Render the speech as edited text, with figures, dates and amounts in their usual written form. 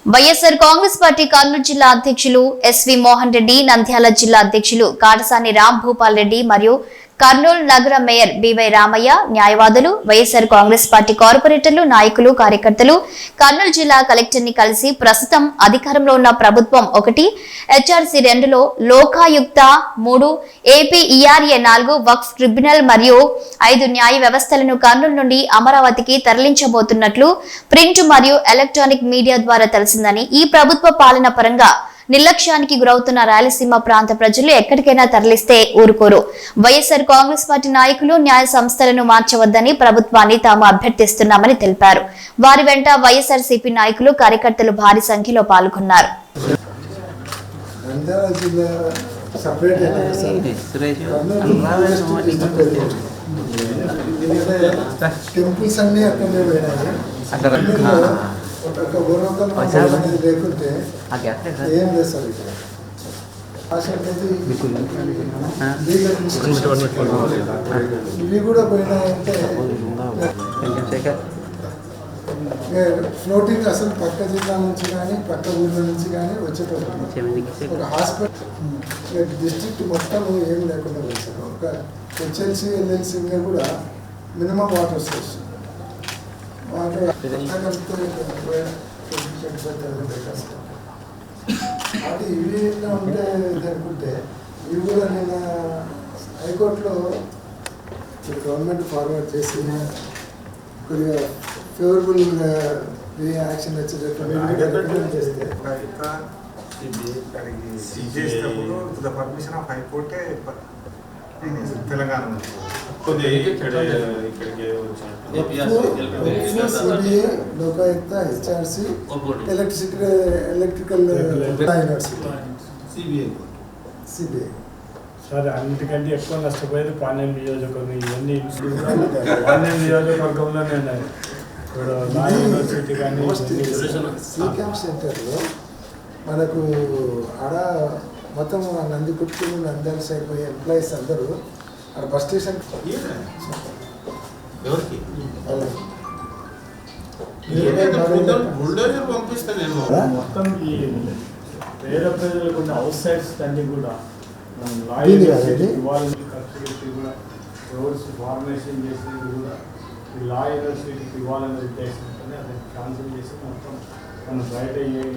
YSR Congress party Kurnool జిల్లా అధ్యక్షులు SV Mohan Reddy, Nandyal జిల్లా అధ్యక్షులు కాటసాని రామ్ భూపాల్ రెడ్డి మరియు కర్నూలు నగర మేయర్ బివై రామయ్య, న్యాయవాదులు, వైఎస్ఆర్ కాంగ్రెస్ పార్టీ కార్పొరేటర్లు, నాయకులు, కార్యకర్తలు కర్నూలు జిల్లా కలెక్టర్ ని కలిసి ప్రస్తుతం అధికారంలో ఉన్న ప్రభుత్వం 1, హెచ్ఆర్సీ 2లో లోకాయుక్త 3, ఏపీఈఆర్ఏ 4 వక్ఫ్ ట్రిబ్యునల్ మరియు 5 న్యాయ వ్యవస్థలను కర్నూలు నుండి అమరావతికి తరలించబోతున్నట్లు ప్రింట్ మరియు ఎలక్ట్రానిక్ మీడియా ద్వారా తెలిసిందని, ఈ ప్రభుత్వ పాలన పరంగా నిర్లక్ష్యానికి గురవుతున్న రాయలసీమ ప్రాంత ప్రజలు ఎక్కడికైనా తరలిస్తే ఊరుకోరు. వైఎస్ఆర్ కాంగ్రెస్ పార్టీ నాయకులు న్యాయ సంస్థలను మార్చవద్దని ప్రభుత్వాన్ని తాము అభ్యర్థిస్తున్నామని తెలిపారు. వారి వెంట వైఎస్ఆర్సీపీ నాయకులు, కార్యకర్తలు భారీ సంఖ్యలో పాల్గొన్నారు. లేకుంటే ఏం చేస్తారు ఇక్కడ ఇవి కూడా పోయినాయంటే ఫ్లోటింగ్ అసలు పక్క జిల్లా నుంచి కానీ పక్క ఊళ్ళ నుంచి కానీ వచ్చేటప్పుడు ఒక హాస్పిటల్ డిస్ట్రిక్ట్ మొత్తం ఏం లేకుండా వచ్చారు. ఒక హెచ్ఎల్సీ ఎల్ఎల్సీ కూడా మినిమం వాటర్ సోర్స్ అది ఇవి ఉంటే అనుకుంటే ఇవి కూడా నేను హైకోర్టులో గవర్నమెంట్ ఫార్వర్డ్ చేసి కొద్దిగా ఫేవరబుల్ యాక్షన్ వచ్చేటట్టు చేస్తే పర్మిషన్ ఆఫ్ హైకోర్టే Telangana Lokayukta, HRC, electrical CBI సరే, అన్నిటికంటే ఎక్కువ నష్టపోయేది పాణ్యం నియోజకవర్గం. ఇవన్నీ పాణ్యం నియోజకవర్గంలోనే ఉన్నాయి. ఇప్పుడు నా యూనివర్సిటీ కానీ క్యాంప్ సెంటర్లో మనకు ఆడ మొత్తం నందికుట్టు, నంద్యాల సైడ్ పోయే ఎంప్లాయీస్ అందరూ ఆడ బస్ స్టేషన్ మొత్తం ఈ పేద ప్రజలకు ఉన్న అవుట్ సైడ్ స్టాండింగ్ కూడా రోడ్స్ ఫార్మేషన్ చేసేది కూడా ఈ లా యూనివర్సిటీకి ఇవ్వాలనే ఉద్దేశంతో అది క్యాన్సిల్ చేసి మొత్తం మనం బయట